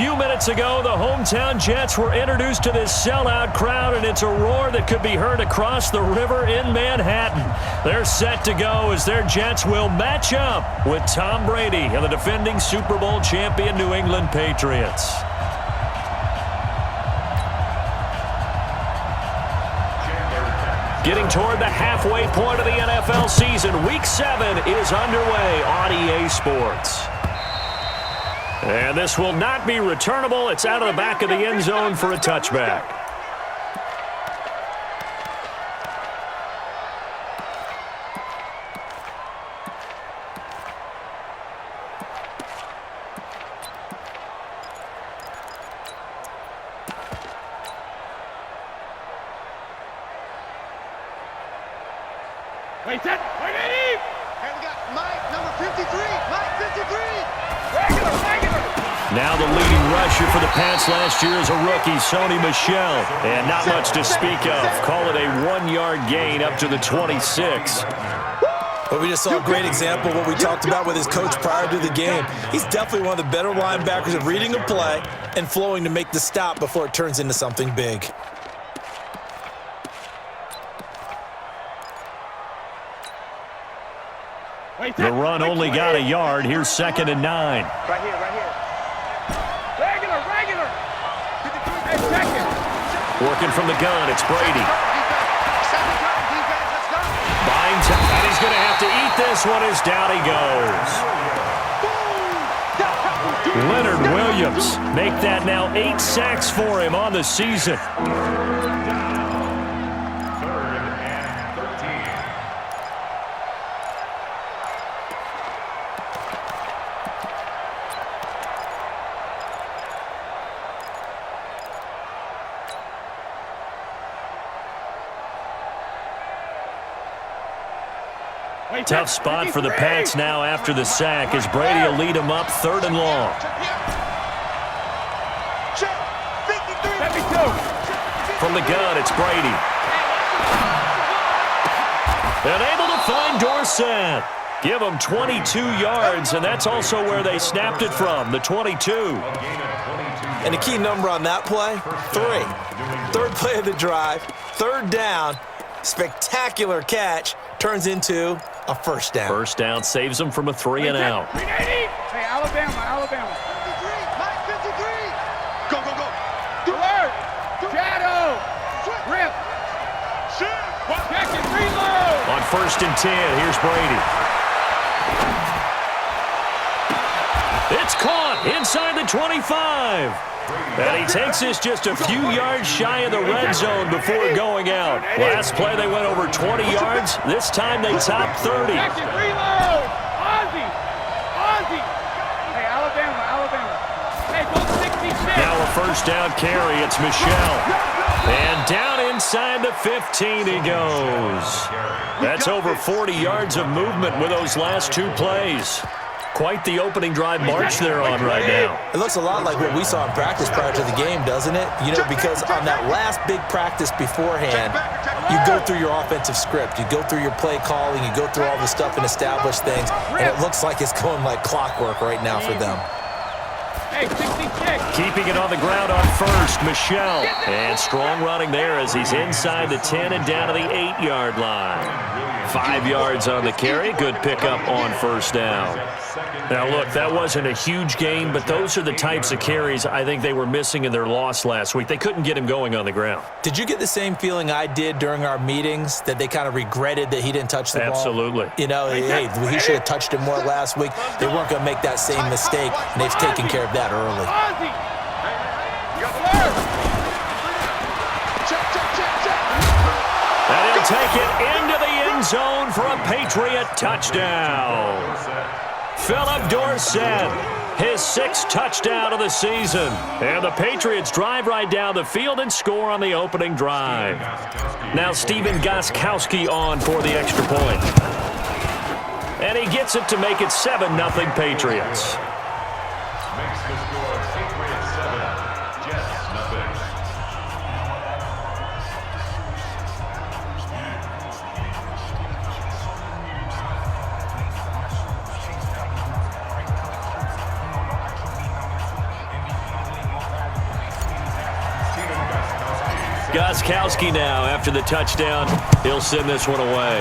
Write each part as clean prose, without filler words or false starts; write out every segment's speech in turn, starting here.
few minutes ago, the hometown Jets were introduced to this sellout crowd, and it's a roar that could be heard across the river in Manhattan. They're set to go as their Jets will match up with Tom Brady and the defending Super Bowl champion New England Patriots. Getting toward the halfway point of the NFL season, Week 7 is underway on EA Sports. And this will not be returnable. It's out of the back of the end zone for a touchback. Wait, set. Wait, Eddie. And we got Mike, number 53. Mike, 53. Regular. Now the leading rusher for the Pats last year is a rookie, Sony Michel. And not much to speak of. Call it a 1-yard gain up to the 26. But we just saw a great example of what we talked about with his coach prior to the game. He's definitely one of the better linebackers of reading a play and flowing to make the stop before it turns into something big. The run only got a yard. Here's 2nd and 9. Right here. Regular. Hey, second. Working from the gun, it's Brady. Buying time, and he's going to have to eat this one as down he goes. Leonard Williams make that now 8 sacks for him on the season. Tough spot for the Pats now after the sack as Brady will lead them up 3rd and long. From the gun, it's Brady. And able to find Dorsett. Give him 22 yards, and that's also where they snapped it from, the 22. And the key number on that play, 3. 3rd play of the drive, 3rd down, spectacular catch, turns into a 1st down. 1st down saves them from a 3 and out. Hey, Alabama. 53. Mike, 53. Go. Alert. Shadow. Rip. Check and reload. On 1st and 10, here's Brady. It's caught inside the 25. And he takes this just a few yards shy of the red zone before going out. Last play, they went over 20 yards. This time, they topped 30. Second reload. Ozzie. Hey, Alabama. Hey, go 66. Now a 1st down carry. It's Michel. And down inside the 15 he goes. That's over 40 yards of movement with those last 2 plays. Quite the opening drive march they're on right now. It looks a lot like what we saw in practice prior to the game, doesn't it? You know, because on that last big practice beforehand, you go through your offensive script. You go through your play calling. You go through all the stuff and establish things. And it looks like it's going like clockwork right now for them. Hey, 66. Keeping it on the ground on 1st, Michel. And strong running there as he's inside the 10 and down to the 8-yard line. 5 yards on the carry. Good pickup on 1st down. Now, look, that wasn't a huge gain, but those are the types of carries I think they were missing in their loss last week. They couldn't get him going on the ground. Did you get the same feeling I did during our meetings, that they kind of regretted that he didn't touch the ball? Absolutely. You know, hey, he should have touched it more last week. They weren't going to make that same mistake, and they've taken care of that early. Ozzie. And he'll take it into the end zone for a Patriot touchdown. Philip Dorsett, his 6th touchdown of the season. And the Patriots drive right down the field and score on the opening drive. Now Stephen Gostkowski on for the extra point. And he gets it to make it 7-0 Patriots. Makes the score Patriots 7, Jets nothing. Gostkowski now, after the touchdown, he'll send this one away.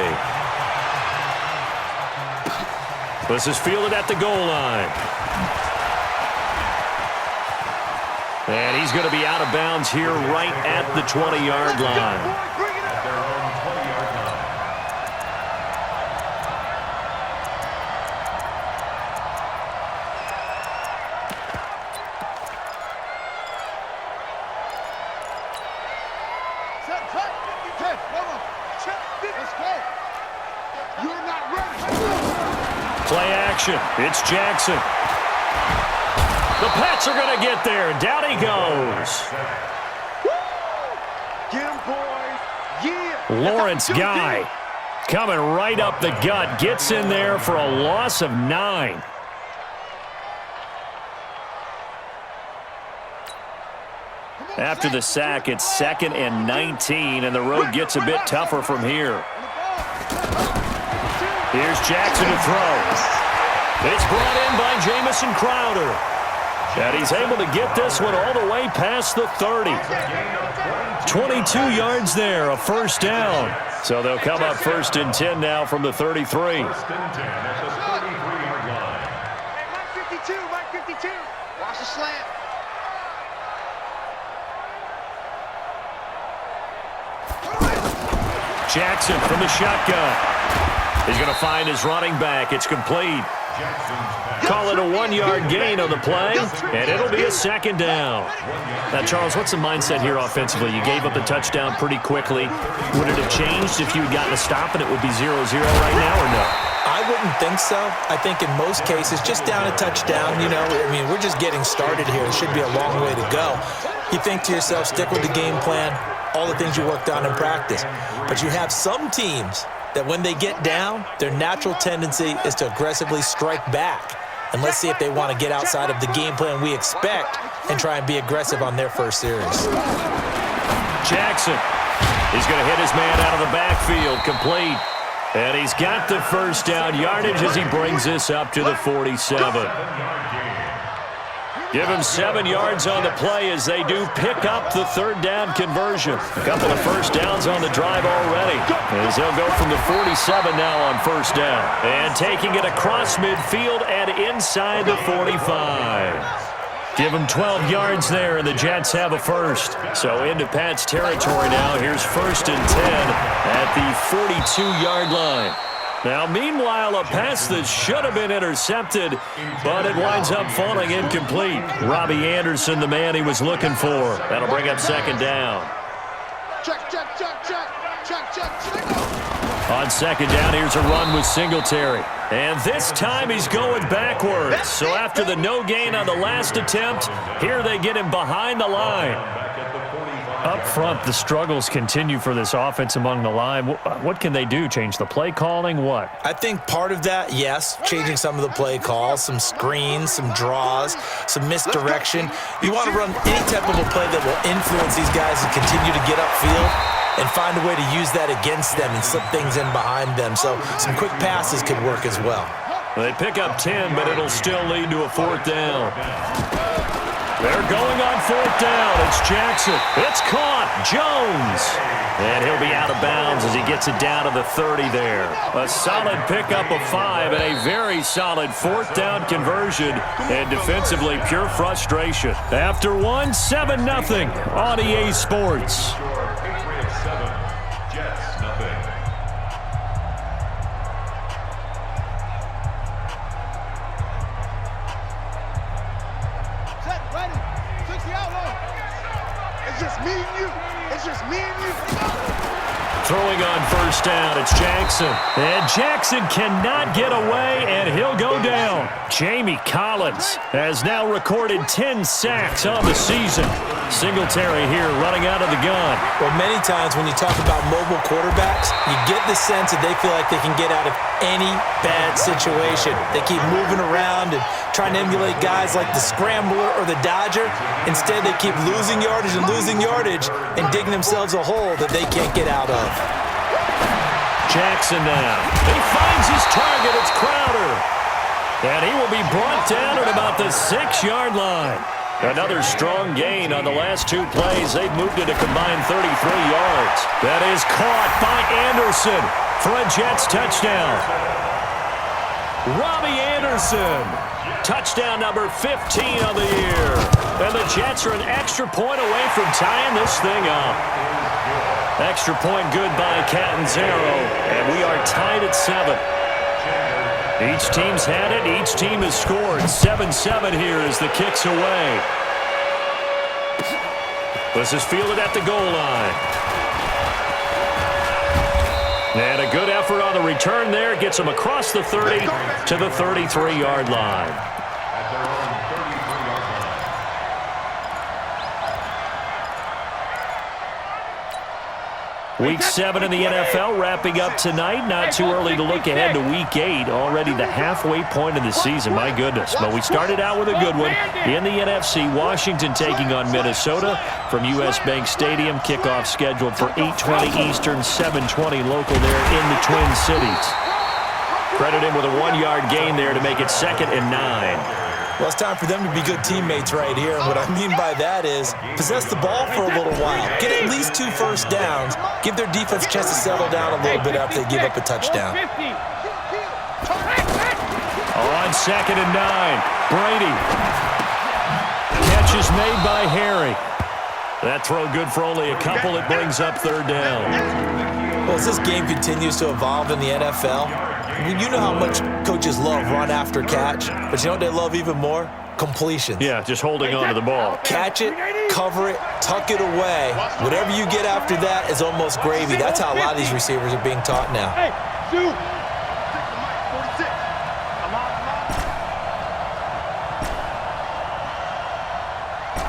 This is fielded at the goal line. And he's going to be out of bounds here right at the 20-yard line. Play action. It's Jackson. The Pats are going to get there. Down he goes. Get him, boys. Yeah. Lawrence Guy coming right up the gut. Gets in there for a loss of 9. After the sack, it's 2nd and 19, and the road gets a bit tougher from here. Here's Jackson to throw. It's brought in by Jamison Crowder. And he's able to get this one all the way past the 30. 22 yards there, a first down. So they'll come up 1st and 10 now from the 33. 1st and 10 at the 33-yard line. Hey, Mike 52, Mike 52. Watch the slant. Jackson from the shotgun. He's going to find his running back. It's complete. Call it a 1-yard gain on the play, and it'll be a 2nd down. Now, Charles, what's the mindset here offensively? You gave up the touchdown pretty quickly. Would it have changed if you had gotten a stop and it would be 0-0 right now, or no? I wouldn't think so. I think in most cases, just down a touchdown, you know, I mean, we're just getting started here. It should be a long way to go. You think to yourself, stick with the game plan, all the things you worked on in practice. But you have some teams that when they get down, their natural tendency is to aggressively strike back. And let's see if they want to get outside of the game plan we expect and try and be aggressive on their first series. Jackson, he's going to hit his man out of the backfield, complete. And he's got the first down yardage as he brings this up to the 47. Give him 7 yards on the play as they do pick up the 3rd down conversion. A couple of first downs on the drive already, as they'll go from the 47 now on 1st down. And taking it across midfield and inside the 45. Give him 12 yards there, and the Jets have a first. So into Pat's territory now. Here's 1st and 10 at the 42-yard line. Now, meanwhile, a pass that should have been intercepted, but it winds up falling incomplete. Robbie Anderson, the man he was looking for. That'll bring up 2nd down. Check, check, check, check, check, check, check. On 2nd down, here's a run with Singletary. And this time he's going backwards. So after the no gain on the last attempt, here they get him behind the line. Up front, the struggles continue for this offense among the line. What can they do? Change the play calling? What? I think part of that, yes, changing some of the play calls, some screens, some draws, some misdirection. You want to run any type of a play that will influence these guys to continue to get upfield and find a way to use that against them and slip things in behind them. So some quick passes could work as well. They pick up 10, but it'll still lead to a 4th down. They're going on 4th down. It's Jackson. It's caught. Jones. And he'll be out of bounds as he gets it down to the 30 there. A solid pickup of 5 and a very solid 4th down conversion. And defensively, pure frustration. After one, 7-0 on EA Sports. Patriots 7, Jets nothing. Set, ready. 60 out low. It's just me and you. It's just me and you. Throwing on 1st down, it's Jackson. And Jackson cannot get away, and he'll go down. Jamie Collins has now recorded 10 sacks on the season. Singletary here running out of the gun. Well, many times when you talk about mobile quarterbacks, you get the sense that they feel like they can get out of any bad situation. They keep moving around and trying to emulate guys like the Scrambler or the Dodger. Instead, they keep losing yardage and digging themselves a hole that they can't get out of. Jackson now. He finds his target. It's Crowder. And he will be brought down at about the 6-yard line. Another strong gain on the last two plays. They've moved it a combined 33 yards. That is caught by Anderson for a Jets touchdown. Robbie Anderson, touchdown number 15 on the year. And the Jets are an extra point away from tying this thing up. Extra point good by Catanzaro, and we are tied at 7. Each team's had it. Each team has scored. 7-7 here as the kick's away. This is fielded at the goal line. And a good effort on the return there. Gets him across the 30 to the 33-yard line. Week 7 in the NFL wrapping up tonight. Not too early to look ahead to Week 8. Already the halfway point of the season. My goodness. But we started out with a good one. In the NFC, Washington taking on Minnesota from U.S. Bank Stadium. Kickoff scheduled for 8:20 Eastern, 7:20 local there in the Twin Cities. Credit him with a 1-yard gain there to make it 2nd and 9. Well, it's time for them to be good teammates right here. And what I mean by that is possess the ball for a little while. Get at least 2 first downs. Give their defense a chance to settle down a little bit after they give up a touchdown. On 2nd and 9, Brady. Catch is made by Harry. That throw good for only a couple. It brings up 3rd down. Well, as this game continues to evolve in the NFL, you know how much coaches love run after catch, but you know what they love even more? Completions. Yeah, just holding on to the ball. Catch it, cover it, tuck it away. Whatever you get after that is almost gravy. That's how a lot of these receivers are being taught now. Hey, shoot.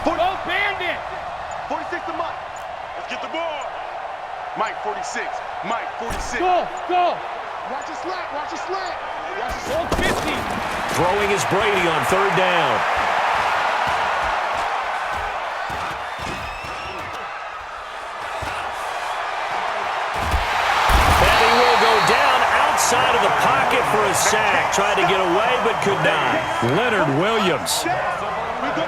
Go bandit. 46 to Mike. Let's get the ball. Mike 46. Mike 46. Go. Watch it slant. Watch it slant. Watch it Go slant. 50. Throwing is Brady on 3rd down. And he will go down outside of the pocket for a sack. Tried to get away, but could not. Leonard Williams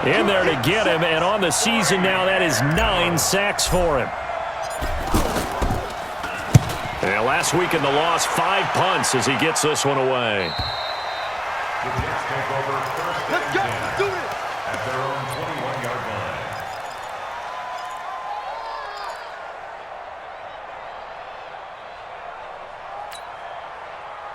in there to get him, and on the season now, that is 9 sacks for him. And last week in the loss, 5 punts as he gets this one away. The Jets take over 1st Let's and go. 10 Do this. at their own 21-yard line.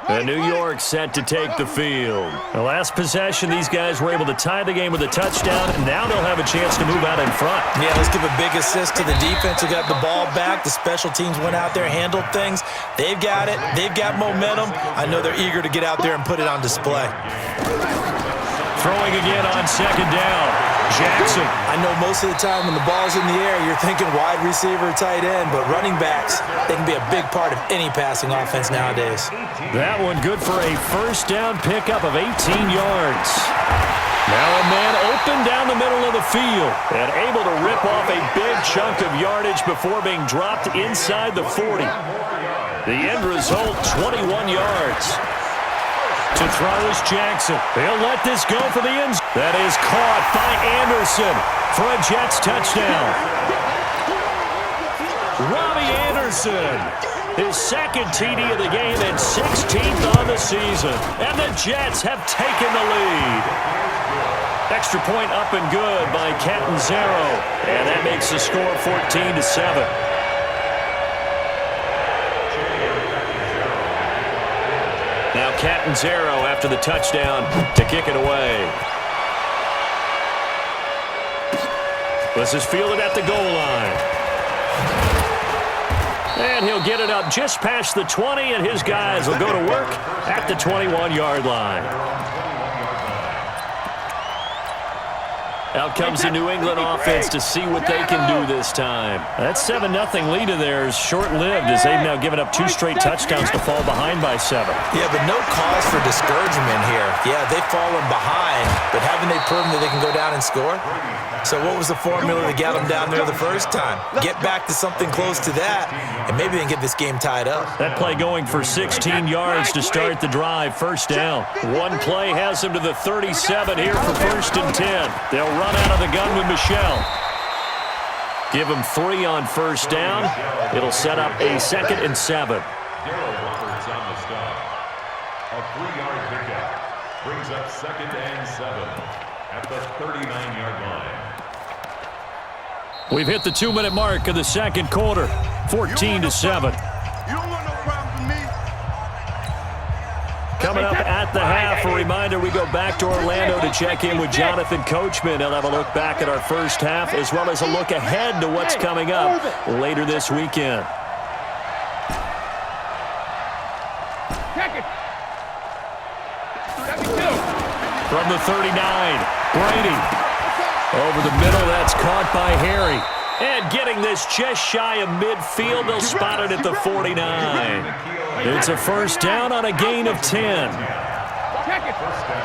And New York set to take the field. The last possession, these guys were able to tie the game with a touchdown, and now they'll have a chance to move out in front. Yeah, let's give a big assist to the defense who got the ball back. The special teams went out there, handled things. They've got it. They've got momentum. I know they're eager to get out there and put it on display. Throwing again on 2nd down. Jackson. I know most of the time when the ball's in the air, you're thinking wide receiver, tight end, but running backs, they can be a big part of any passing offense nowadays. That one good for a 1st down pickup of 18 yards. Now a man open down the middle of the field and able to rip off a big chunk of yardage before being dropped inside the 40. The end result, 21 yards. To throw is Jackson. He'll let this go for the end. That is caught by Anderson for a Jets touchdown. Robbie Anderson, his 2nd TD of the game and 16th on the season. And the Jets have taken the lead. Extra point up and good by Catanzaro. And that makes the score 14-7. Now Catanzaro after the touchdown to kick it away. This is fielded at the goal line. And he'll get it up just past the 20, and his guys will go to work at the 21-yard line. Out comes the New England offense to see what they can do this time. That 7-0 lead of theirs short-lived as they've now given up 2 straight touchdowns to fall behind by 7. Yeah, but no cause for discouragement here. Yeah, they've fallen behind, but haven't they proven that they can go down and score? So what was the formula to get them down there the first time? Get back to something close to that, and maybe they can get this game tied up. That play going for 16 yards to start the drive. 1st down. One play has them to the 37 here for 1st and 10. They'll run run out of the gun with Michelle. Give him 3 on first down. It'll set up a 2nd and 7. Darryl Roberts on the stop. A 3-yard pickup brings up 2nd and 7 at the 39-yard line. We've hit the 2-minute mark of the second quarter, 14-7. You don't want no problem with me. Coming up at the half, a reminder, we go back to Orlando to check in with Jonathan Coachman. He'll have a look back at our first half as well as a look ahead to what's coming up later this weekend. From the 39, Brady. Over the middle, that's caught by Harry. And getting this just shy of midfield, they'll spot it at the 49. It's a first down on a gain of 10.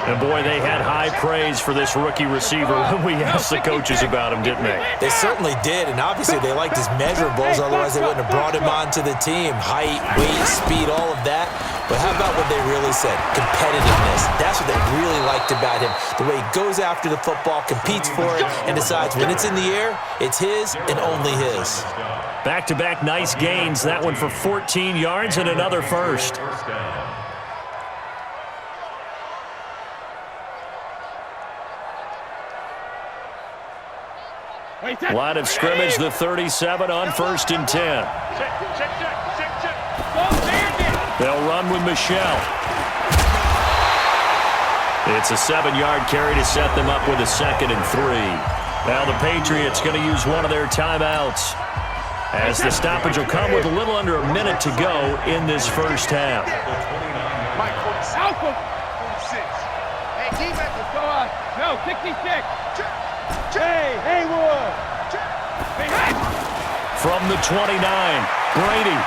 And boy, they had high praise for this rookie receiver when we asked the coaches about him, didn't they? They certainly did, and obviously they liked his measurables, otherwise they wouldn't have brought him onto the team. Height, weight, speed, all of that. But how about what they really said? Competitiveness. That's what they really liked about him. The way he goes after the football, competes for it, and decides when it's in the air, it's his and only his. Back-to-back nice gains. That one for 14 yards and another first. Line of scrimmage, the 37 on 1st and 10. They'll run with Michelle. It's a 7-yard carry to set them up with a 2nd and 3. Now the Patriots going to use one of their timeouts, as the stoppage will come with a little under a minute to go in this first half. No, 66. Hey, Haywood. From the 29, Brady.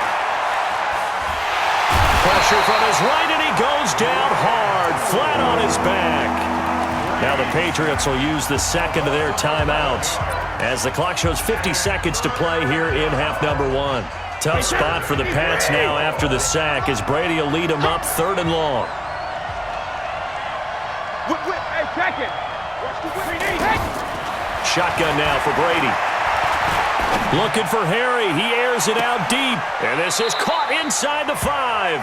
Pressure from his right, and he goes down hard, flat on his back. Now the Patriots will use the second of their timeouts as the clock shows 50 seconds to play here in half number 1. Tough spot for the Pats now after the sack as Brady will lead them up 3rd and long. Hey, check it. Shotgun now for Brady. Looking for Harry. He airs it out deep. And this is caught inside the 5.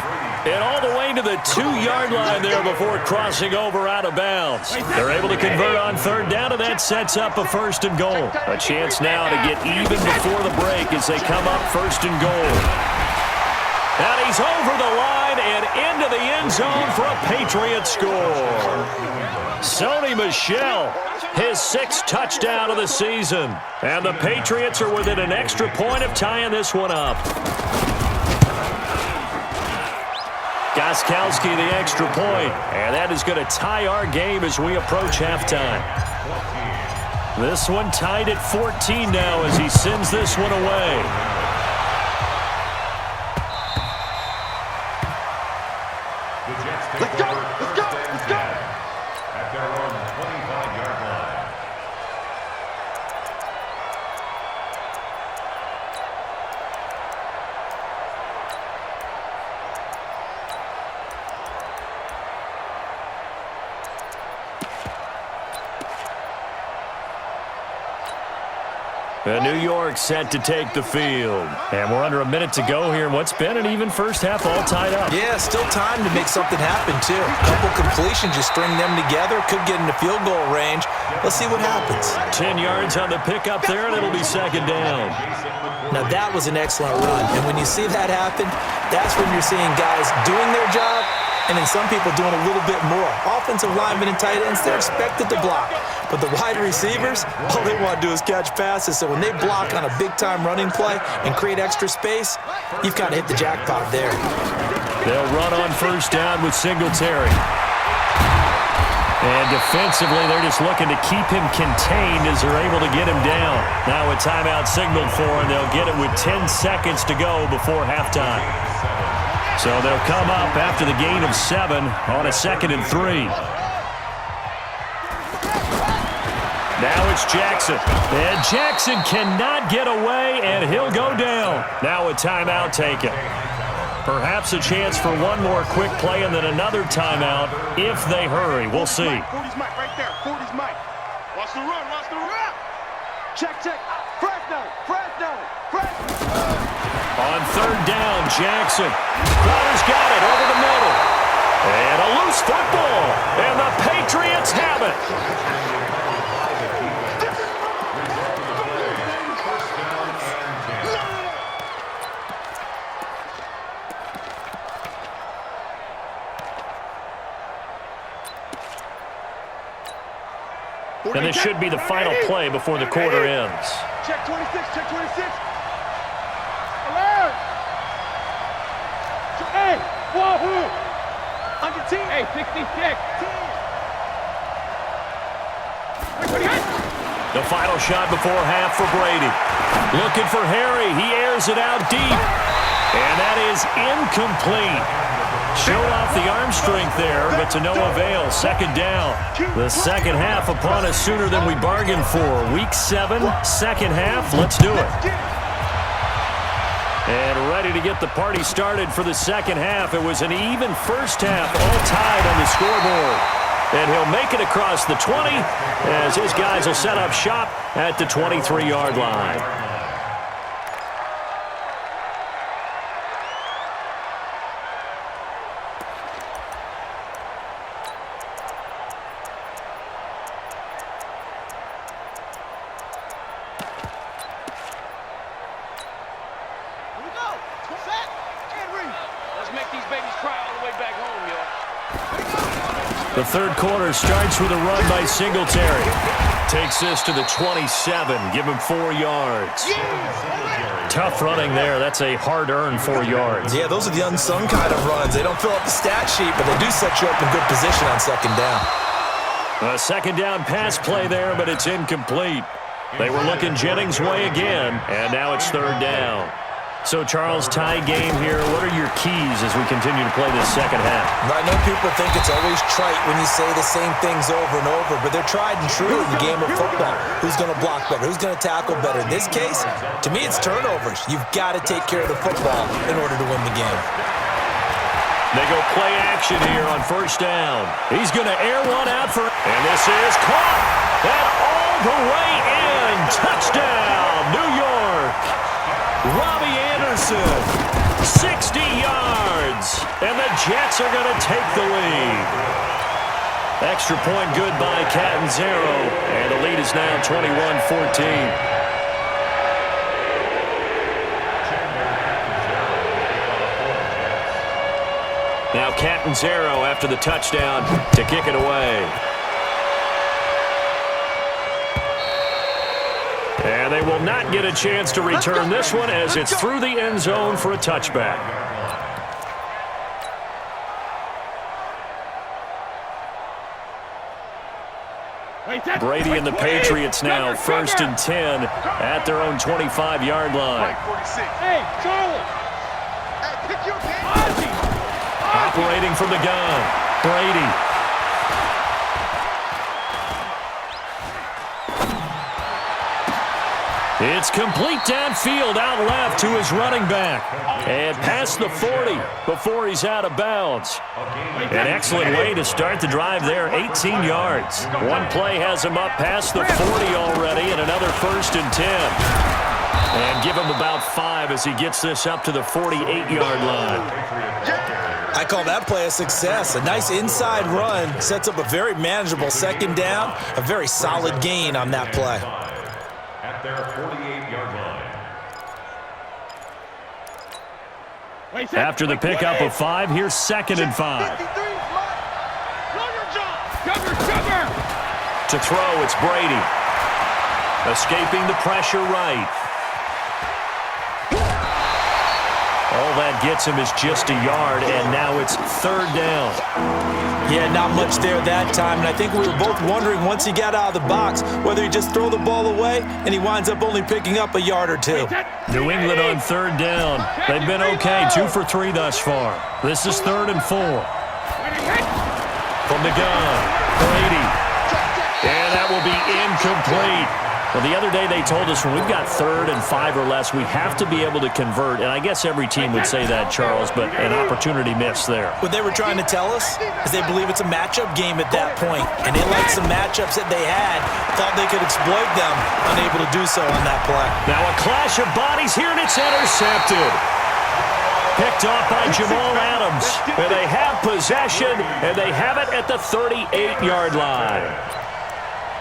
And all the way to the 2-yard line there before crossing over out of bounds. They're able to convert on 3rd down, and that sets up a 1st and goal. A chance now to get even before the break as they come up 1st and goal. And he's over the line and into the end zone for a Patriot score. Sony Michel, his 6th touchdown of the season. And the Patriots are within an extra point of tying this one up. Gostkowski the extra point. And that is going to tie our game as we approach halftime. This one tied at 14 now as he sends this one away. Let's go! Let's go! Let's go! At their own 25-yard line. New York set to take the field. And we're under a minute to go here in what's been an even first half all tied up. Yeah, still time to make something happen, too. A couple completions, you string them together, could get into field goal range. Let's see what happens. 10 yards on the pickup there, and it'll be 2nd down. Now, that was an excellent run. And when you see that happen, that's when you're seeing guys doing their job and then some people doing a little bit more. Offensive linemen and tight ends, they're expected to block. But the wide receivers, all they want to do is catch passes. So when they block on a big-time running play and create extra space, you've kind of hit the jackpot there. They'll run on 1st down with Singletary. And defensively, they're just looking to keep him contained as they're able to get him down. Now a timeout signaled for, and they'll get it with 10 seconds to go before halftime. So they'll come up after the gain of 7 on a 2nd and 3. Now it's Jackson. And Jackson cannot get away, and he'll go down. Now a timeout taken. Perhaps a chance for one more quick play and then another timeout if they hurry. We'll see. 40's Mike right there. 40's Mike. Watch Watch the run, watch the run. Check. Fresno. On third down, Jackson. Crowder's got it over the middle. And a loose football. And the Patriots have it. And this should be the final play before the quarter ends. Check 26. Alert! Hey, wahoo! On your team. Hey, 66. The final shot before half for Brady. Looking for Harry. He airs it out deep. And that is incomplete. Showed off the arm strength there, but to no avail. Second down. The second half upon us sooner than we bargained for. Week 7, second half. Let's do it. And ready to get the party started for the second half. It was an even first half, all tied on the scoreboard. And he'll make it across the 20 as his guys will set up shop at the 23-yard line. The third quarter starts with a run by Singletary. Takes this to the 27. Give him 4 yards. Tough running there. That's a hard-earned 4 yards. Yeah, those are the unsung kind of runs. They don't fill up the stat sheet, but they do set you up in good position on second down. A second down pass play there, but it's incomplete. They were looking Jennings' way again, and now it's third down. So, Charles, tie game here. What are your keys as we continue to play this second half? I know people think it's always trite when you say the same things over and over, but they're tried and true in the game of football. Who's going to block better? Who's going to tackle better? In this case, to me, it's turnovers. You've got to take care of the football in order to win the game. They go play action here on first down. He's going to air one out for... And this is caught. And all the way in. Touchdown, New York. Robbie Anderson, 60 yards, and the Jets are going to take the lead. Extra point good by Catanzaro, and the lead is now 21-14. Now Catanzaro after the touchdown to kick it away. And they will not get a chance to return this one as it's through the end zone for a touchback. Brady and the Patriots now 1st and 10 at their own 25-yard line. Hey, Charlie! Operating from the gun, Brady. It's complete downfield, out left to his running back. And past the 40 before he's out of bounds. An excellent way to start the drive there, 18 yards. One play has him up past the 40 already, and another 1st and 10. And give him about 5 as he gets this up to the 48-yard line. I call that play a success. A nice inside run sets up a very manageable second down, a very solid gain on that play. At their 48-yard line. After the pickup of 5, here's 2nd and 5. To throw, it's Brady. Escaping the pressure right. All that gets him is just a yard, and now it's 3rd down. Yeah, not much there that time, and I think we were both wondering once he got out of the box whether he'd just throw the ball away, and he winds up only picking up a yard or 2. New England on 3rd down. They've been okay, 2 for 3 thus far. This is 3rd and 4. From the gun, Brady. And that will be incomplete. Well, the other day they told us when we've got 3rd and 5 or less, we have to be able to convert. And I guess every team would say that, Charles, but an opportunity missed there. What they were trying to tell us is they believe it's a matchup game at that point. And they liked some matchups that they had, thought they could exploit them, unable to do so on that play. Now a clash of bodies here, and it's intercepted. Picked off by Jamal Adams. And they have possession, and they have it at the 38-yard line.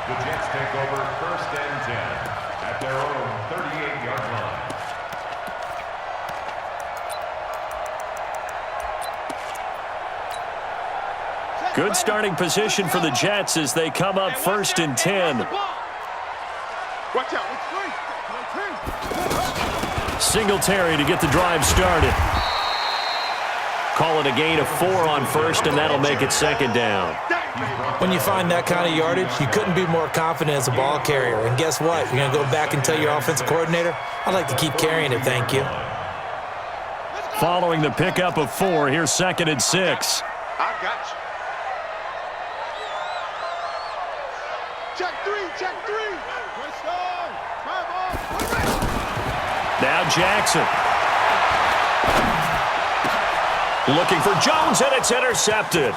The Jets take over 1st and 10 at their own 38-yard line. Good starting position for the Jets as they come up 1st and 10. Watch out. Singletary to get the drive started. Call it a gain of 4 on 1st, and that'll make it 2nd down. When you find that kind of yardage, you couldn't be more confident as a ball carrier. And guess what? You're going to go back and tell your offensive coordinator, I'd like to keep carrying it, thank you. Following the pickup of 4, here's 2nd and 6. I got you. Check 3, check 3. Now Jackson. Looking for Jones, and it's intercepted.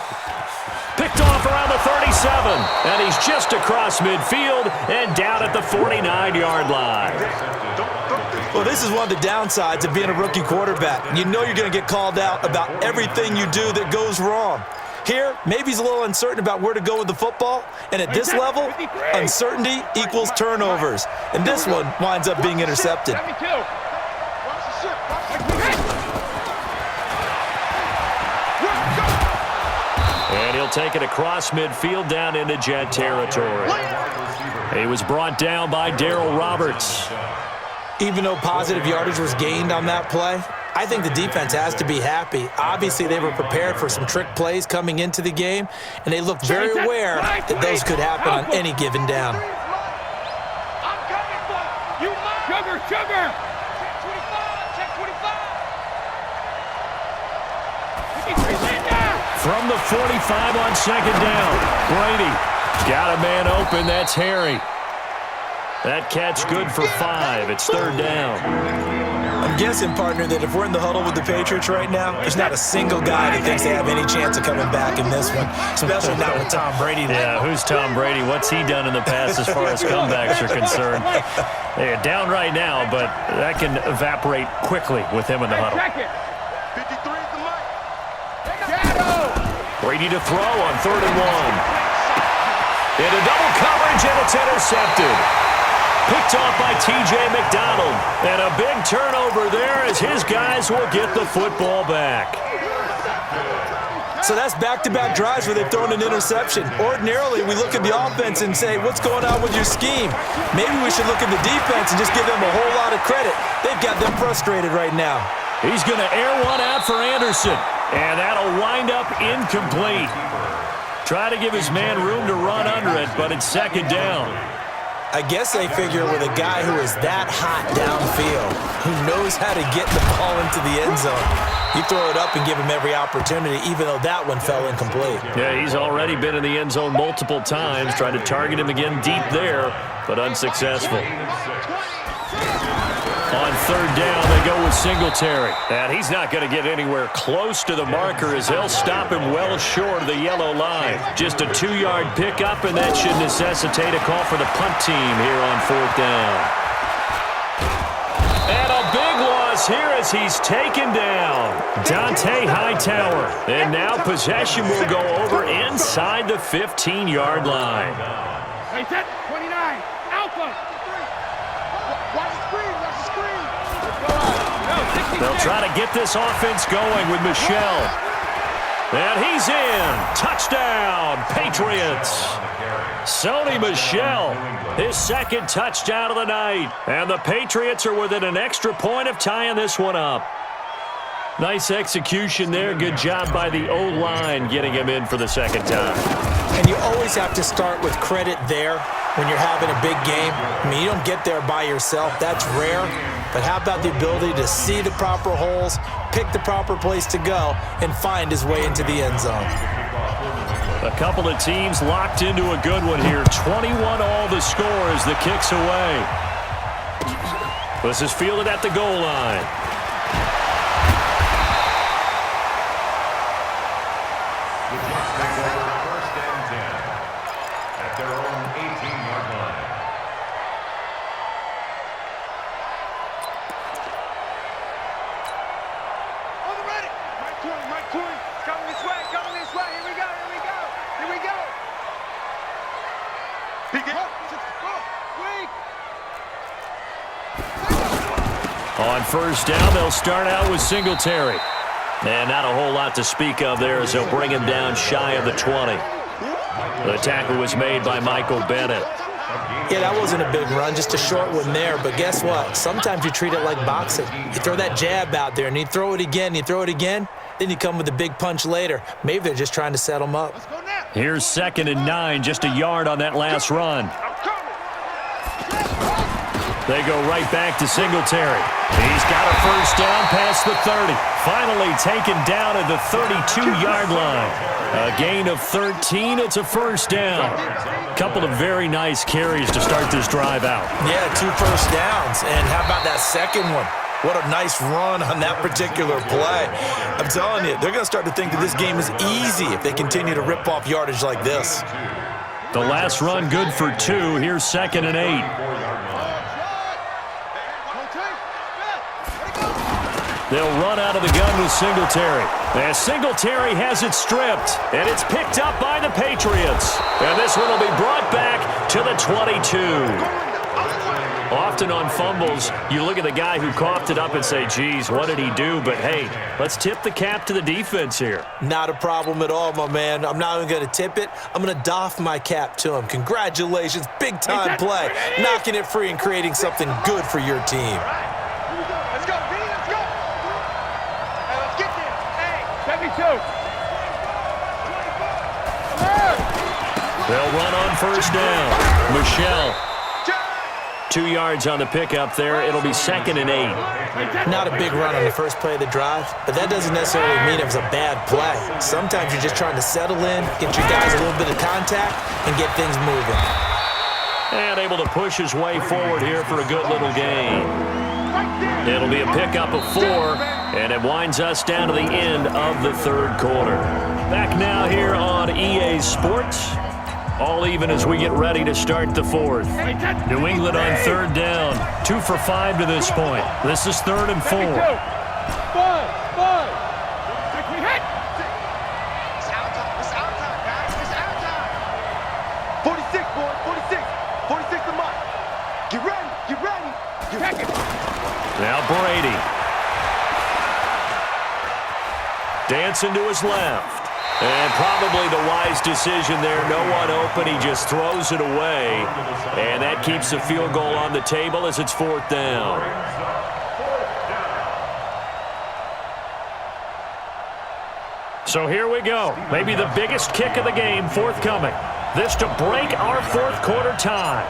Picked off around the 37, and he's just across midfield and down at the 49-yard line. Well, this is one of the downsides of being a rookie quarterback. You know you're going to get called out about everything you do that goes wrong. Here, maybe he's a little uncertain about where to go with the football, and at this level, uncertainty equals turnovers. And this one winds up being intercepted. And he'll take it across midfield down into Jet territory. He was brought down by Darryl Roberts. Even though positive yardage was gained on that play, I think the defense has to be happy. Obviously, they were prepared for some trick plays coming into the game, and they looked very aware that those could happen on any given down. Sugar! From the 45 on 2nd down, Brady got a man open. That's Harry. That catch good for 5. It's 3rd down. I'm guessing, partner, that if we're in the huddle with the Patriots right now, there's not a single guy that thinks they have any chance of coming back in this one, especially not with Tom Brady there. Yeah, who's Tom Brady? What's he done in the past as far as comebacks are concerned? They're down right now, but that can evaporate quickly with him in the huddle. 53 is the mic. Brady to throw on 3rd and 1. Into double coverage, and it's intercepted. Picked off by T.J. McDonald. And a big turnover there as his guys will get the football back. So that's back-to-back drives where they've thrown an interception. Ordinarily, we look at the offense and say, what's going on with your scheme? Maybe we should look at the defense and just give them a whole lot of credit. They've got them frustrated right now. He's going to air one out for Anderson. And that'll wind up incomplete. Try to give his man room to run under it, but it's 2nd down. I guess they figure with a guy who is that hot downfield, who knows how to get the ball into the end zone, you throw it up and give him every opportunity, even though that one fell incomplete. Yeah, he's already been in the end zone multiple times, trying to target him again deep there, but unsuccessful. On 3rd down, they go with Singletary. And he's not going to get anywhere close to the marker as they'll stop him well short of the yellow line. Just a 2-yard pickup, and that should necessitate a call for the punt team here on 4th down. And a big loss here as he's taken down. Dante Hightower. And now possession will go over inside the 15-yard line. Hey, set 29. Alpha. Watch the screen, watch the screen. They'll try to get this offense going with Michel. And he's in. Touchdown, Patriots. Sony Michel, his 2nd touchdown of the night. And the Patriots are within an extra point of tying this one up. Nice execution there. Good job by the O-line getting him in for the 2nd time. And you always have to start with credit there when you're having a big game. I mean, you don't get there by yourself. That's rare. But how about the ability to see the proper holes, pick the proper place to go, and find his way into the end zone? A couple of teams locked into a good one here. 21 all the score as the kick's away. This is fielded at the goal line. First and 10 at their own 18-yard line. On the ready. Right corner. Coming this way. Here we go. Pick it up. On first down, they'll start out with Singletary. And not a whole lot to speak of there as they'll bring him down shy of the 20. The tackle was made by Michael Bennett. Yeah, that wasn't a big run, just a short one there. But guess what? Sometimes you treat it like boxing. You throw that jab out there, and you throw it again, then you come with a big punch later. Maybe they're just trying to set him up. Here's 2nd and 9, just a yard on that last run. They go right back to Singletary. He's got a first down past the 30. Finally taken down at the 32-yard line. A gain of 13. It's a first down. Couple of very nice carries to start this drive out. Yeah, 2 first downs. And how about that second one? What a nice run on that particular play. I'm telling you, they're going to start to think that this game is easy if they continue to rip off yardage like this. The last run good for 2. Here's 2nd and 8. They'll run out of the gun with Singletary. And Singletary has it stripped. And it's picked up by the Patriots. And this one will be brought back to the 22. Often on fumbles, you look at the guy who coughed it up and say, geez, what did he do? But, hey, let's tip the cap to the defense here. Not a problem at all, my man. I'm not even going to tip it. I'm going to doff my cap to him. Congratulations. Big-time play. Knocking it free and creating something good for your team. Let's go, B. Let's go. Hey, let's get there. Hey, 72. They'll run on first down. Michelle. 2 yards on the pickup there. It'll be 2nd and 8. Not a big run on the first play of the drive, but that doesn't necessarily mean it was a bad play. Sometimes you're just trying to settle in, get your guys a little bit of contact, and get things moving. And able to push his way forward here for a good little gain. It'll be a pickup of 4, and it winds us down to the end of the third quarter. Back now here on EA Sports. All even as we get ready to start the fourth. New England on third down. 2 for 5 to this point. This is 3rd and 4. 5. We hit. It's our time, guys. It's our time. 46, boy. 46 to Mike. Get ready. Check it. Now Brady. Dancing to his left. And probably the wise decision there. No one open. He just throws it away. And that keeps the field goal on the table as it's 4th down. So here we go. Maybe the biggest kick of the game forthcoming. This to break our fourth quarter tie.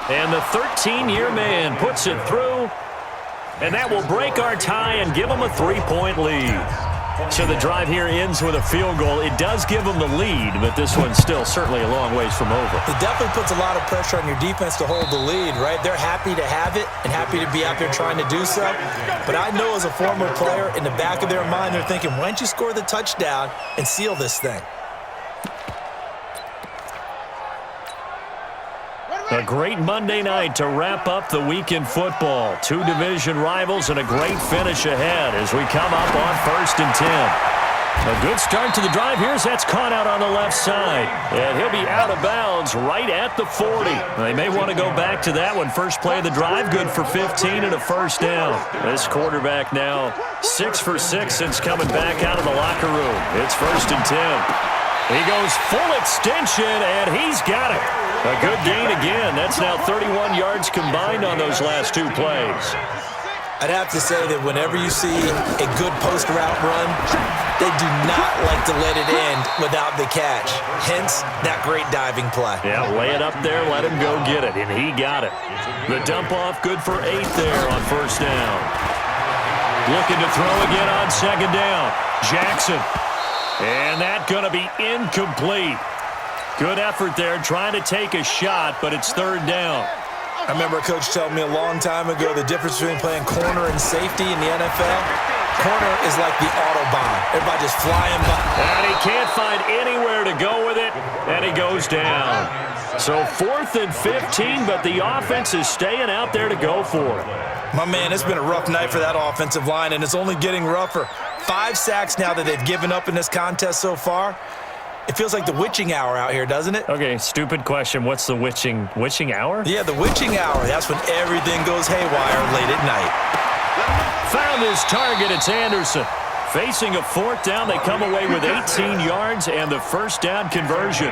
And the 13-year man puts it through, and that will break our tie and give them a 3-point lead. So the drive here ends with a field goal. It does give them the lead, but this one's still certainly a long ways from over. It definitely puts a lot of pressure on your defense to hold the lead, right? They're happy to have it and happy to be out there trying to do so. But I know as a former player, in the back of their mind, they're thinking, why don't you score the touchdown and seal this thing? A great Monday night to wrap up the week in football. 2 division rivals and a great finish ahead as we come up on 1st and 10. A good start to the drive. Here's that's caught out on the left side. And he'll be out of bounds right at the 40. They may want to go back to that one. First play of the drive, good for 15 and a first down. This quarterback now 6 for 6 since coming back out of the locker room. It's 1st and 10. He goes full extension, and he's got it. A good gain again. That's now 31 yards combined on those last two plays. I'd have to say that whenever you see a good post route run, they do not like to let it end without the catch. Hence, that great diving play. Yeah, lay it up there, let him go get it, and he got it. The dump off good for 8 there on first down. Looking to throw again on second down. Jackson. And that going to be incomplete. Good effort there, trying to take a shot, but it's third down. I remember a coach telling me a long time ago the difference between playing corner and safety in the NFL. Corner is like the Autobahn. Everybody just flying by. And he can't find anywhere to go with it, and he goes down. So 4th and 15, but the offense is staying out there to go for it. My man, it's been a rough night for that offensive line, and it's only getting rougher. 5 sacks now that they've given up in this contest so far. It feels like the witching hour out here, doesn't it? Okay, stupid question. What's the witching hour? Yeah, the witching hour. That's when everything goes haywire late at night. Found his target. It's Anderson. Facing a 4th down, they come away with 18 yards and the first down conversion.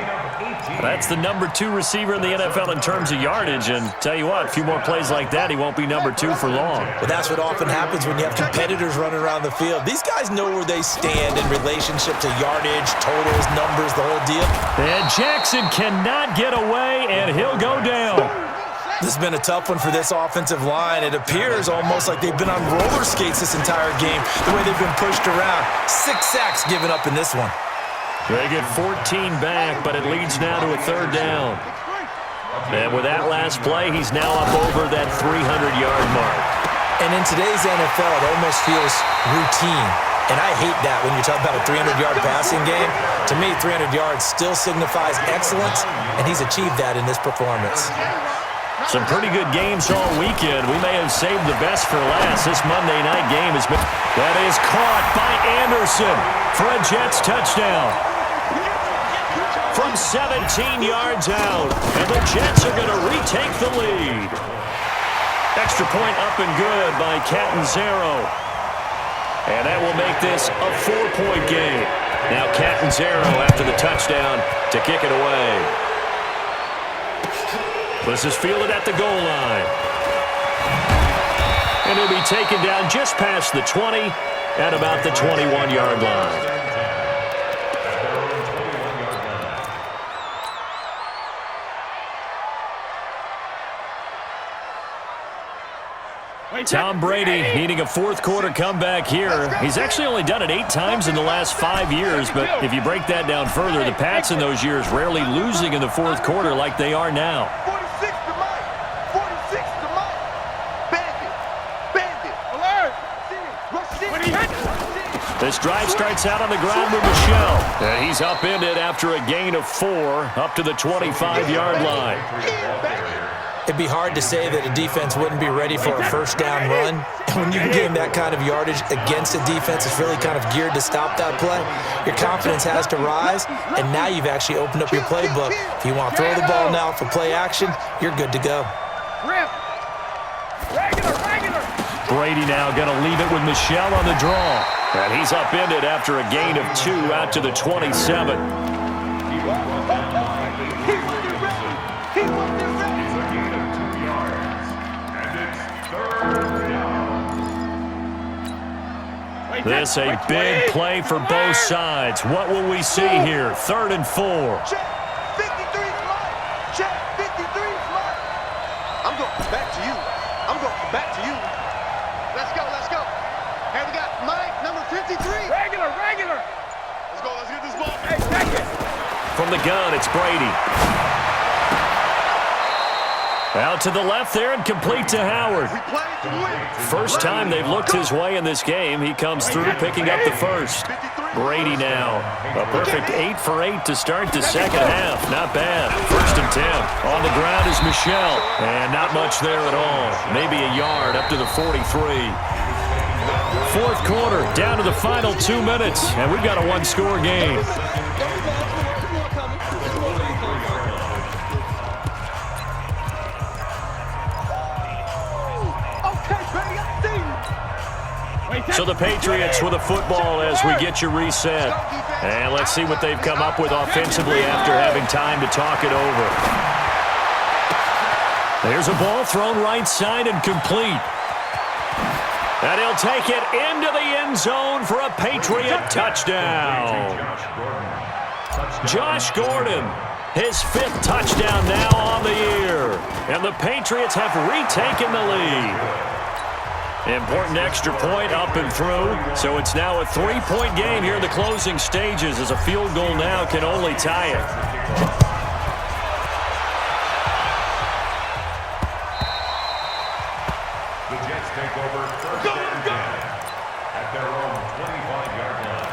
That's the number 2 receiver in the NFL in terms of yardage, and tell you what, a few more plays like that, he won't be number 2 for long. Well, that's what often happens when you have competitors running around the field. These guys know where they stand in relationship to yardage, totals, numbers, the whole deal. And Jackson cannot get away, and he'll go down. This has been a tough one for this offensive line. It appears almost like they've been on roller skates this entire game, the way they've been pushed around. 6 sacks given up in this one. They get 14 back, but it leads now to a third down. And with that last play, he's now up over that 300-yard mark. And in today's NFL, it almost feels routine. And I hate that when you talk about a 300-yard passing game. To me, 300 yards still signifies excellence, and he's achieved that in this performance. Some pretty good games all weekend. We may have saved the best for last. This Monday night game has been... That is caught by Anderson for a Jets touchdown. From 17 yards out. And the Jets are going to retake the lead. Extra point up and good by Catanzaro. And that will make this a 4-point game. Now Catanzaro after the touchdown to kick it away. This is fielded at the goal line. And he'll be taken down just past the 20 at about the 21-yard line. Tom Brady needing a fourth-quarter comeback here. He's actually only done it 8 times in the last 5 years, but if you break that down further, the Pats in those years rarely losing in the fourth quarter like they are now. 46 to Mike. 46 to Mike. Bandit. Alert. This drive starts out on the ground with Michel. And he's upended after a gain of 4 up to the 25-yard line. It'd be hard to say that a defense wouldn't be ready for a first down run. And when you can gain that kind of yardage against a defense that's really kind of geared to stop that play, your confidence has to rise, and now you've actually opened up your playbook. If you want to throw the ball now for play action, you're good to go. Brady now going to leave it with Michel on the draw. And he's upended after a gain of 2 out to the 27. This a big play for both sides. What will we see here? 3rd and 4. Check 53 Mike. Check 53 Mike. I'm going back to you. I'm going back to you. Let's go. Hey, we got Mike, number 53. Regular. Let's get this ball. Hey, second. From the gun, it's Brady. Out to the left there and complete to Howard. We played to win. First time they've looked his way in this game. He comes through picking up the first. Brady now. A perfect 8 for 8 to start the second half. Not bad. 1st and 10. On the ground is Michel. And not much there at all. Maybe a yard up to the 43. 4th quarter, down to the final 2 minutes. And we've got a 1-score game. So the Patriots with a football as we get you reset. And let's see what they've come up with offensively after having time to talk it over. There's a ball thrown right side and complete. And he'll take it into the end zone for a Patriot touchdown. Josh Gordon, his 5th touchdown now on the year. And the Patriots have retaken the lead. Important extra point up and through. So it's now a 3-point game here in the closing stages as a field goal now can only tie it. The Jets take over first and 10 at their own 25-yard line.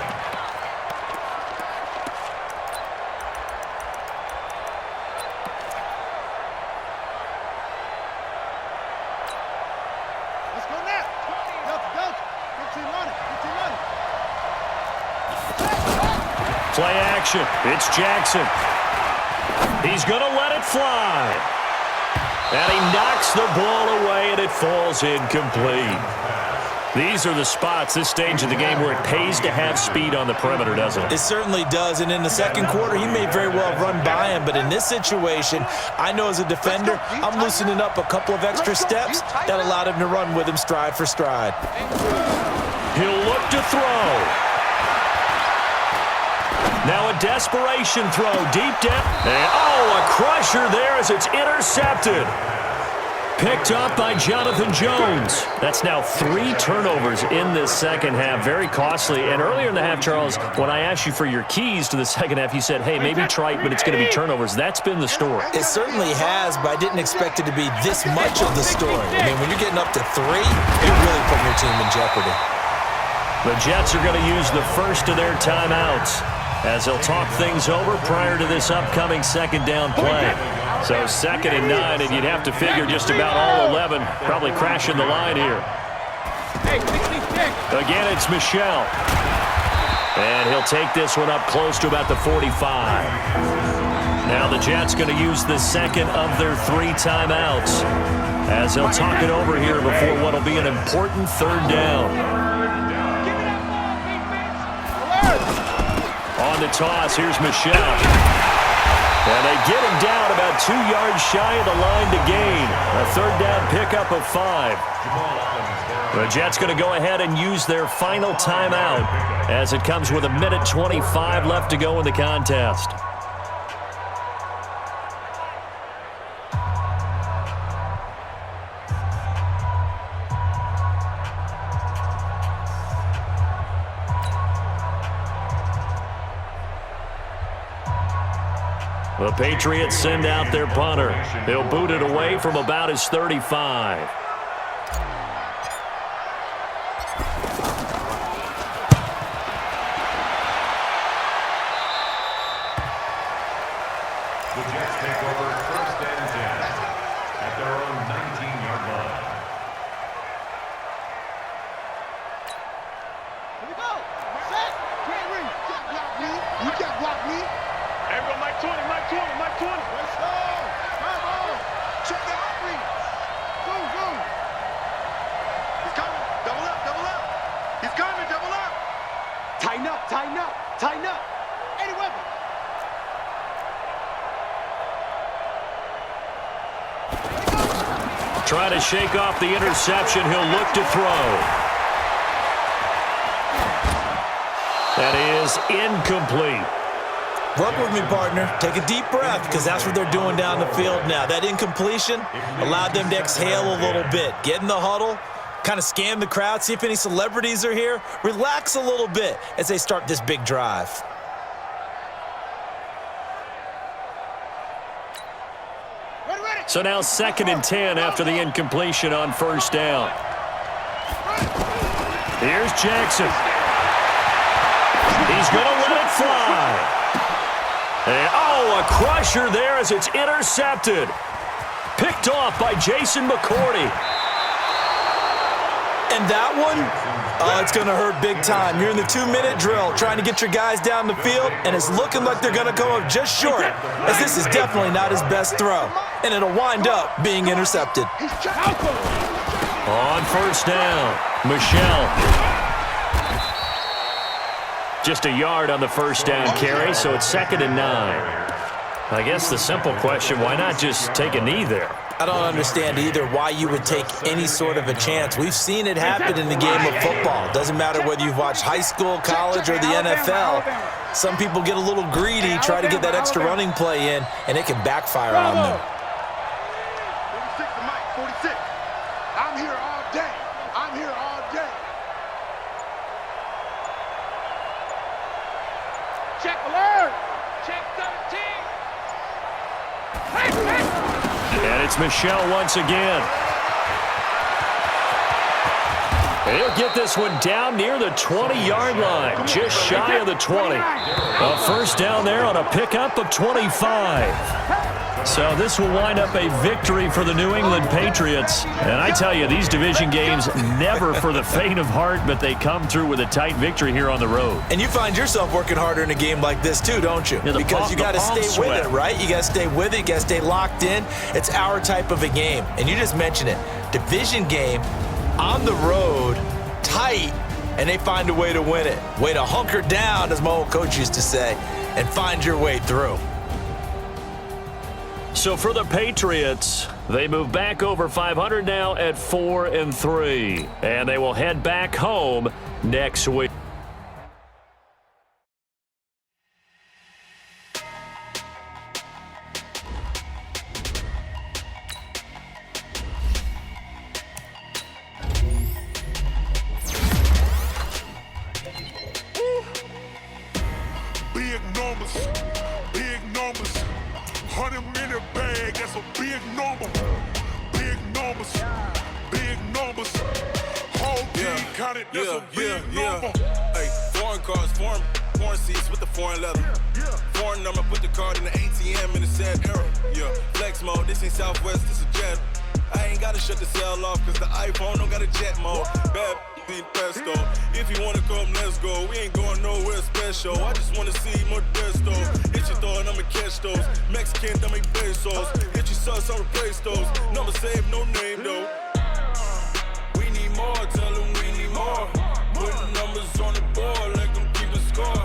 Let's go now. Go. 15 on it. Play action. It's Jackson. He's going to let it fly. And he knocks the ball away, and it falls incomplete. These are the spots, this stage of the game, where it pays to have speed on the perimeter, doesn't it? It certainly does, and in the second quarter, he may very well have run by him, but in this situation, I know as a defender, I'm loosening up a couple of extra steps that allowed him to run with him stride for stride. He'll look to throw. Now a desperation throw deep down. And, a crusher there as it's intercepted. Picked up by Jonathan Jones. That's now 3 turnovers in this second half. Very costly. And earlier in the half, Charles, when I asked you for your keys to the second half, you said, hey, maybe try it, but it's going to be turnovers. That's been the story. It certainly has, but I didn't expect it to be this much of the story. I mean, when you're getting up to 3, you're really putting your team in jeopardy. The Jets are going to use the first of their timeouts as they'll talk things over prior to this upcoming second down play. So 2nd and 9, and you'd have to figure just about all 11 probably crashing the line here. Again, it's Michel. And he'll take this one up close to about the 45. Now the Jets going to use the second of their 3 timeouts as they'll talk it over here before what will be an important 3rd down. On the toss, here's Michel. And they get him down about 2 yards shy of the line to gain. A 3rd down pickup of 5. The Jets going to go ahead and use their final timeout as it comes with 1:25 left to go in the contest. The Patriots send out their punter. He'll boot it away from about his 35. The Jets take over first and 10 at their own 19-yard line. Here we go. Set. Can't read. You can't block me. Everyone, Mike 20. Let's go. Come on. Check the outreach. Zoom. He's coming. Double up. He's coming. Double up. Tighten up. Any weapon. Trying to shake off the interception. He'll look to throw. That is incomplete. Work with me, partner. Take a deep breath, because that's what they're doing down the field now. That incompletion allowed them to exhale a little bit. Get in the huddle, kind of scan the crowd, see if any celebrities are here. Relax a little bit as they start this big drive. So now 2nd and 10 after the incompletion on 1st down. Here's Jackson. He's going to let it fly. And, a crusher there as it's intercepted. Picked off by Jason McCourty. And that one, it's going to hurt big time. You're in the 2-minute drill trying to get your guys down the field, and it's looking like they're going to come up just short, as this is definitely not his best throw. And it'll wind up being intercepted. On 1st down, Michel. Just a yard on the 1st down carry, so it's 2nd and 9. I guess the simple question, why not just take a knee there? I don't understand either why you would take any sort of a chance. We've seen it happen in the game of football. Doesn't matter whether you've watched high school, college, or the NFL. Some people get a little greedy, try to get that extra running play in, and it can backfire on them. 46 to Mike, 46. I'm here all day. I'm here all day. Check alert. Check 13. And it's Michelle once again. He'll get this one down near the 20-yard line, just shy of the 20. A first down there on a pickup of 25. So this will wind up a victory for the New England Patriots. And I tell you, these division games, never for the faint of heart, but they come through with a tight victory here on the road. And you find yourself working harder in a game like this too, don't you? Yeah, because you got to stay with it, right? You got to stay with it. You got to stay locked in. It's our type of a game. And you just mentioned it. Division game, on the road, tight, and they find a way to win it. Way to hunker down, as my old coach used to say, and find your way through. So for the Patriots, they move back over 500 now at 4-3, and they will head back home next week. Big numbers, big numbers. 100 minute bag, that's a big number. Big numbers, big numbers. Whole team counted, that's a big number. Hey, foreign cars, foreign seats with the foreign leather. Foreign number, put the card in the ATM in the sad era. Yeah, flex mode, this ain't Southwest, this a jet. I ain't gotta shut the cell off, cause the iPhone don't got a jet mode. Bad in pesto. If you wanna come, let's go. We ain't going nowhere special. I just wanna see Modesto. Hit your thought, I'ma catch those. Mexican, I'ma make pesos. Hit your sus, I'll replace those. Number saved, no name though. We need more, tell them we need more. Putting numbers on the board like I'm keeping score.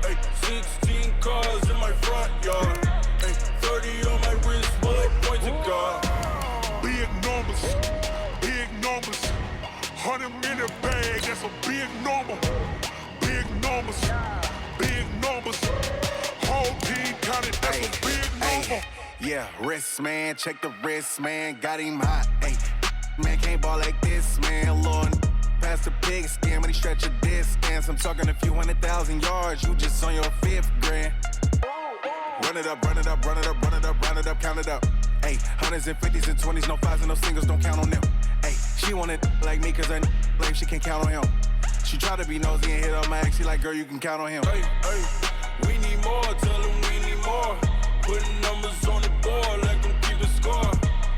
Hey, 16 cars in my front yard. Hey, 30 on my wrist, bullet point to God. Big numbers, big numbers. 100 minute bag, that's a big number. Big numbers, big numbers. Whole team counted, that's a big number. Yeah, wrist man, check the wrist man, got him hot. Hey, man can't ball like this, man. Lord, past the pig skin, but he stretch a distance. I'm talking a few 100,000 yards, you just on your 5th grand. Run it up, run it up, run it up, run it up, run it up, count it up. Hey, hundreds and 50s and 20s, no 5s and no singles, don't count on them. Hey, she wanted like me, cause her like she can't count on him. She try to be nosy and hit on my ex, she like, girl, you can count on him. Hey, hey, we need more, tell them we need more. Putting numbers on the board like I'm keeping score.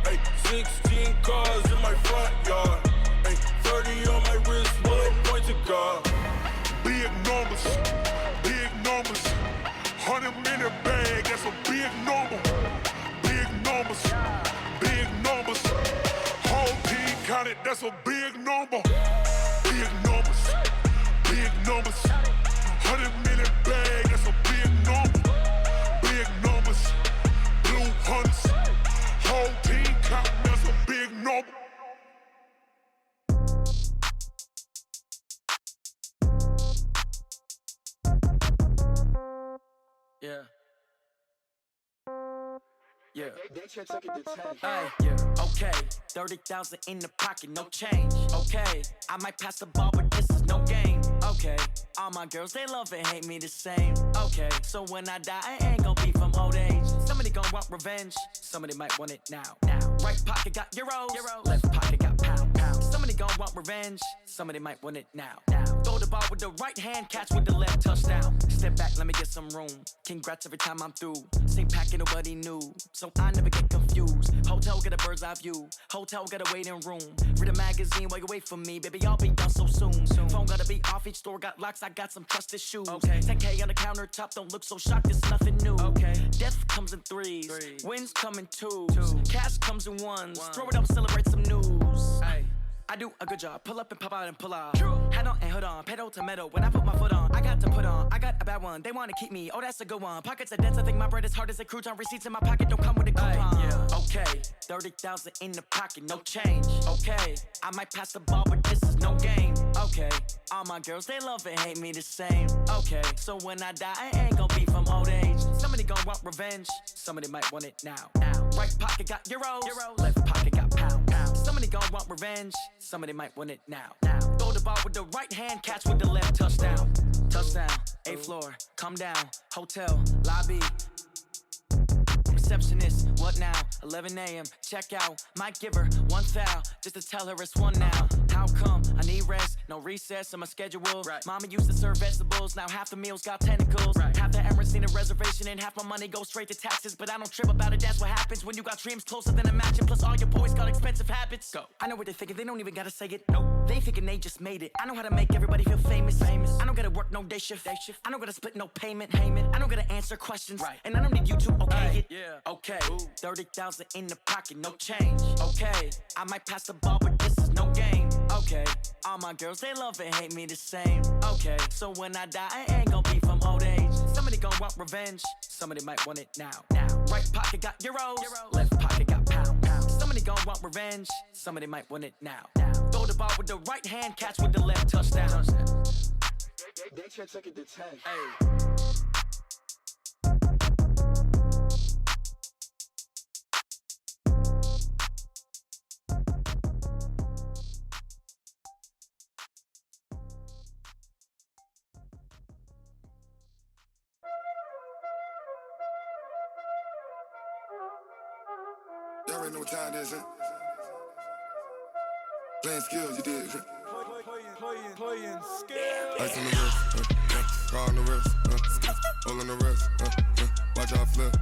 Hey, 16 cars in my front yard. Hey, 30 on my wrist, bullet point to God. Big numbers, big numbers. 100 minute bag, that's a big number. Big numbers, big numbers. Whole team counted, that's a big number. Big numbers, big numbers. 100 minute bag, that's a big number. Big numbers, blue hunters. Whole team counting, that's a big number. Yeah. Yeah. Hey, yeah. Okay. 30,000 in the pocket, no change. Okay. I might pass the ball, but this is no game. Okay. All my girls, they love and hate me the same. Okay. So when I die, I ain't gon' be from old age. Somebody gon' want revenge. Somebody might want it now. Right pocket got euros. Left pocket got pound. Somebody gon' want revenge. Somebody might want it now. Throw the ball with the right hand, catch with the left, touchdown. Step back, let me get some room. Congrats every time I'm through. Same packet, nobody knew, so I never get confused. Hotel get a bird's eye view. Hotel got a waiting room. Read a magazine while you wait for me, baby. I'll be done so soon. Phone gotta be off. Each store got locks. I got some trusted shoes. 10K on the countertop. Don't look so shocked. It's nothing new. Death comes in threes. Wins come in twos. Cash comes in ones. Throw it up, celebrate some news. I do a good job. Pull up and pop out and pull out. Hat on and hood on, pedal to metal. When I put my foot on, I got to put on. I got a bad one, they wanna keep me. Oh, that's a good one. Pockets are dense, I think my bread is hard as a crouton. Receipts in my pocket don't come with a coupon. Yeah. Okay, 30,000 in the pocket, no change. Okay, I might pass the ball, but this is no game. Okay, all my girls, they love and hate me the same. Okay, so when I die, I ain't gonna be from old age. Somebody gon' want revenge, somebody might want it now. Right pocket got euros, left pocket got pounds. Somebody gon' want revenge, somebody might want it now. Throw the ball with the right hand, catch with the left, touchdown. Touchdown, 8th floor, come down, hotel, lobby. Receptionist, what now? 11 a.m. Check out. Might give her one foul just to tell her it's one now. How come? I need rest, no recess on my schedule. Right. Mama used to serve vegetables, now half the meals got tentacles. Right. Half the Emirates need a reservation and half my money goes straight to taxes. But I don't trip about it, that's what happens when you got dreams closer than a match. Plus all your boys got expensive habits. Go. I know what they're thinking, they don't even gotta say it. Nope. They thinking they just made it. I know how to make everybody feel famous. I don't gotta work no day shift. I don't gotta split no payment. I don't gotta answer questions. Right. And I don't need you to okay it. Yeah. Okay, 30,000 in the pocket, no change. Okay, I might pass the ball, but this is no game. Okay, all my girls, they love and hate me the same. Okay, so when I die, I ain't gonna be from old age. Somebody gon' want revenge, somebody might want it now. Right pocket got euros, left pocket got pounds. Somebody gon' want revenge, somebody might want it now. Throw the ball with the right hand, catch with the left, touchdown. They can't take it to 10. Hey. Y'all already know what time it is, huh? Playing skills, you did. Playing skills. Ice on the wrist, car on the wrist, hole on the wrist, watch out flip,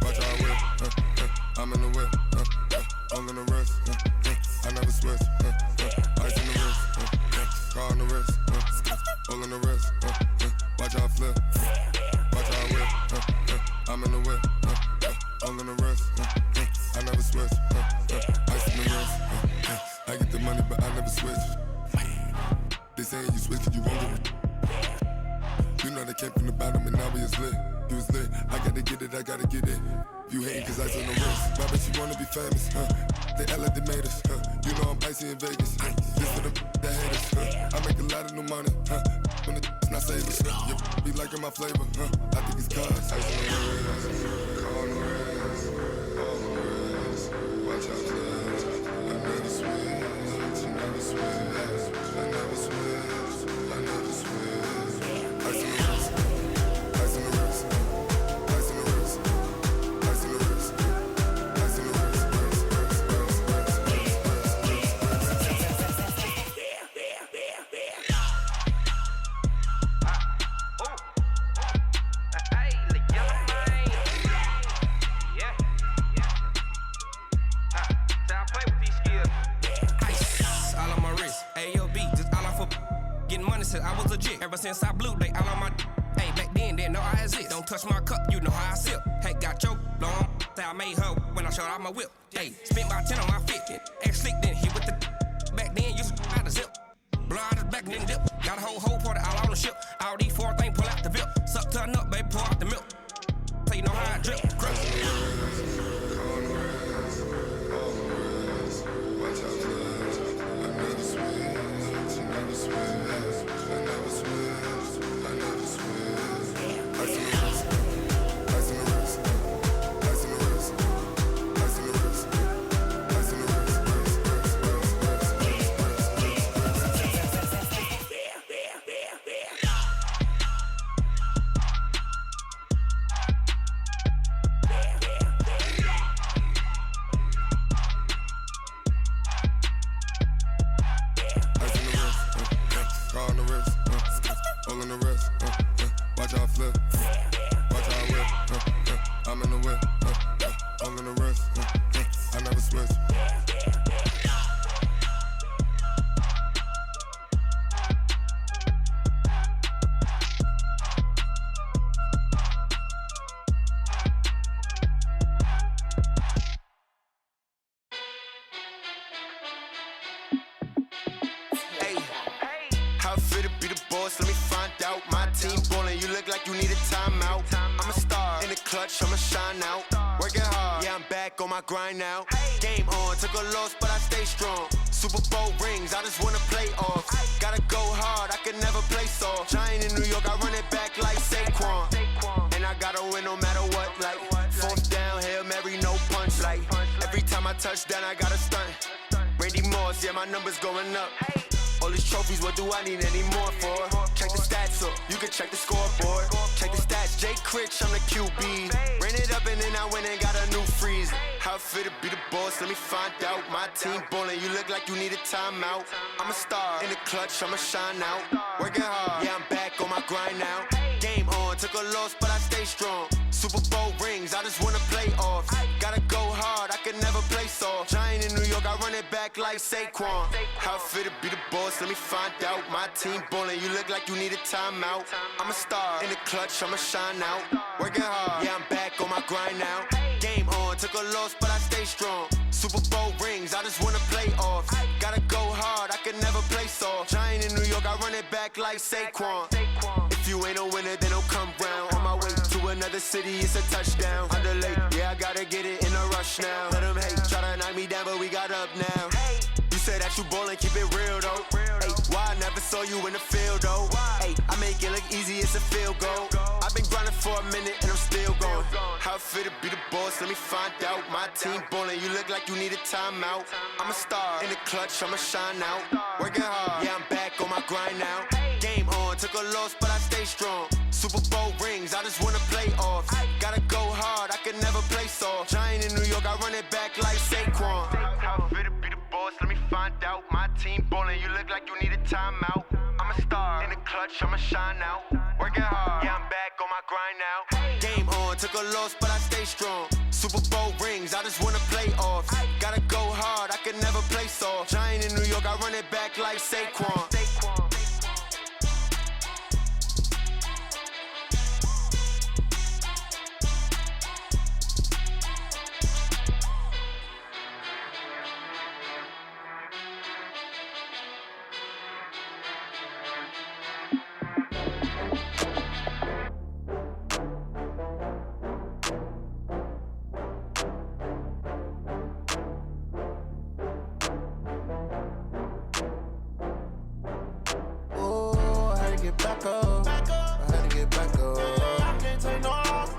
watch out whip, I'm in the whip, hole on the wrist, I never switch, ice on the wrist, car on the wrist, hole on the wrist, watch out flip, watch out whip, I'm in the whip, hole on the wrist, I never switch, ice on the wrist, I get the money but I never switch. They saying you switch cause you won't get it. You know they came from the bottom and now we is lit. You was lit, I gotta get it, I gotta get it. You hating cause ice on the wrist. Why bet you wanna be famous, They act like they made us, You know I'm icy in Vegas, This for the that hate us, I make a lot of new money, When it's not savers, You be liking my flavor, I think it's cause ice on the wrist, car on the wrist, all on the wrist, watch out flash, I never switch, you never switch, I never switch, I never switch, ice on the wrist, ice on the wrist, ice on the wrist, ice on the wrist, ice on the wrist, I was legit. Ever since I blew, they all on my hey, back then, didn't know I exist. Don't touch my cup, you know how I sip. Hey, got choked, long. Say I made her when I showed out my whip. Hey, spent about 10 on my fit. Ex-slick, then hit with the back then, used to out the zip. Blow out his back, then dip. Got a whole party all on the ship. All these 4 things pull out the VIP. Suck, turn up, baby, pour out the milk. So you know how I drip. Crush. How I feel to be the boss, let me find out. My team ballin', you look like you need a timeout. I'm a star, in the clutch, I'ma shine out. Working hard, yeah, I'm back on my grind now. Game on, took a loss, but I stay strong. Super Bowl rings, I just wanna play off. Gotta go hard, I can never play soft. Giant in New York, I run it back like Saquon. And I gotta win no matter what, like fourth down, Hail Mary, no punch. Like every time I touch down, I gotta stunt. Randy Moss, yeah, my numbers going up. All these trophies, what do I need any more for? Check the stats up, you can check the scoreboard. Check the stats, Jay Critch, I'm the QB. Ran it up and then I went and got a new freeze. How I feel to be the boss, let me find out. My team ballin', you look like you need a timeout. I'm a star, in the clutch, I'ma shine out. Working hard, yeah, I'm back on my grind now. Game on, took a loss, but I stay strong. Super Bowl rings, I just wanna play off. Gotta go hard, I can never play soft. Giant in New York, I run it back like Saquon. How I feel to be the boss, let me find out. My team ballin', you look like you need a timeout. I'm a star, in the clutch, I'ma shine out. Working hard, yeah, I'm back on my grind now. Game on, took a loss, but I stay strong. Super Bowl rings, I just wanna play off. Gotta go hard, I can never play soft. Giant in New York, I run it back like Saquon. If you ain't a winner, then don't come round. On my way to another city, it's a touchdown. Underlay, yeah, I gotta get it in a rush now. Let them hate, try to knock me down, but we got up now. You said that you ballin', keep it real though. Hey, why I never saw you in the field though? Hey, I make it look easy, it's a field goal. I've been grinding for a minute and I'm still going. How I feel to be the boss, let me find out. My team ballin', you look like you need a timeout. I'm a star, in the clutch, I'ma shine out. Working hard, yeah, I'm back on my grind now. Game on, took a loss, but I stay strong. Super Bowl rings, I just wanna play off. Gotta go hard, I can never play soft. Giant in New York, I run it back like Saquon. How I feel to be the boss, let me find out. My team ballin', you look like you need a timeout. I'm a star, in the clutch, I'ma shine out. Working hard, yeah, I'm back on my grind now. Game on, took a loss, but I stay strong. Super Bowl rings, I just wanna play off. Gotta go hard, I can never play soft. Giant in New York, I run it back like Saquon. Get back up. I had to get back up. I can't take no loss.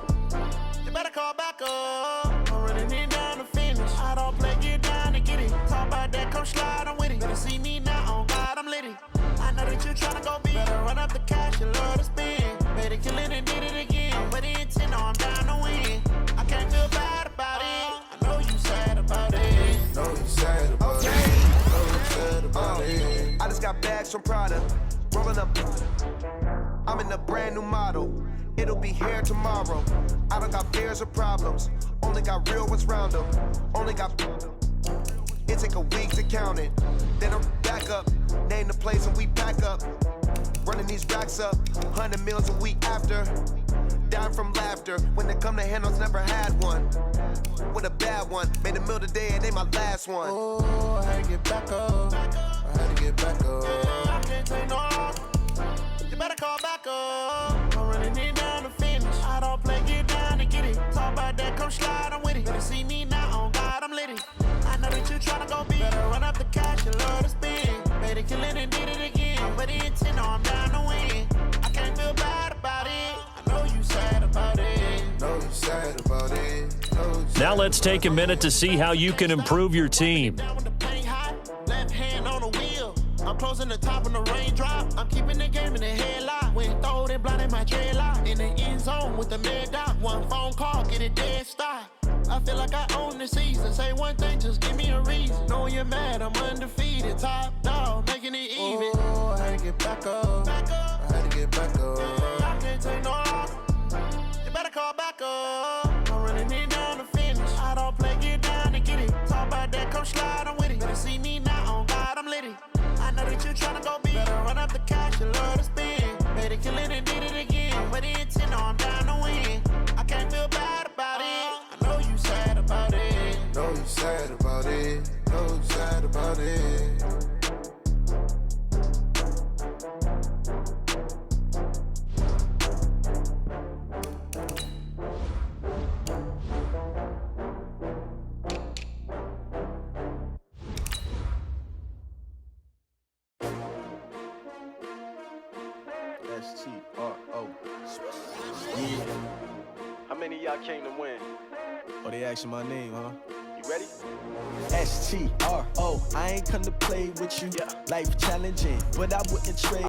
You better call back up. I'm running it down to finish. I don't play, get down to get it. Talk about that, come slide, I'm with it. Better see me now, on God, I'm litty. I know that you tryna go big. Better run up the cash, you love to spend. Better kill it and did it again. But the intent, no, I'm down to win. I can't feel bad about it. I know you sad about it. Know you sad about it. Know you sad about it. I just got bags from Prada. Rolling up, I'm in a brand new model. It'll be here tomorrow. I don't got fears or problems. Only got real ones round them. Only got. It take a week to count it. Then I'm back up. Name the place and we pack up. Running these racks up. 100 meals a week after. Down from laughter. When they come to handles, never had one. With a bad one. Made a meal today and they my last one. Oh, I had to get back up. I had to get back up. I can't take no loss. You better call back up. I'm running it down to finish. I don't play, get down to get it. Talk about that, come slide, I'm with it. Better see me now, on God, I'm litty. I know that you tryna go big. Better run up the cash, you love to spend. Better kill it and did it again. But the intent, no, I'm down to win. I can't feel bad about it. I know you sad about it. Know you sad about it. Now let's take a minute to see how you can improve your team. Left hand on the wheel. I'm closing the top on the raindrop. I'm keeping the game in the headlock. When throwed and blinded my dreadlock. In the end zone with the mad dot. One phone call, get it dead stop. I feel like I own the season. Say one thing, just give me a reason. Knowing you're mad, I'm undefeated. Top dog, making it even. Oh, I had to get back up. I had to get back up. I can't take no loss. You better call back up. I'm running it down to finish. I don't play, get down to get it. Talk about that, come slide, I'm with it. Better see me now, on God, I'm litty. I know that you tryna go big. Better run up the cash, you love to spend. Better kill it and did it again. But the intent, no, I'm down to win. I can't feel bad about it. I know you sad about it. Know you sad about it. Know you sad about it. S-T-R-O. Yeah. How many of y'all came to win? Oh, they asking my name, huh? You ready? S-T-R-O. I ain't come to play with you. Life challenging, but I wouldn't trade.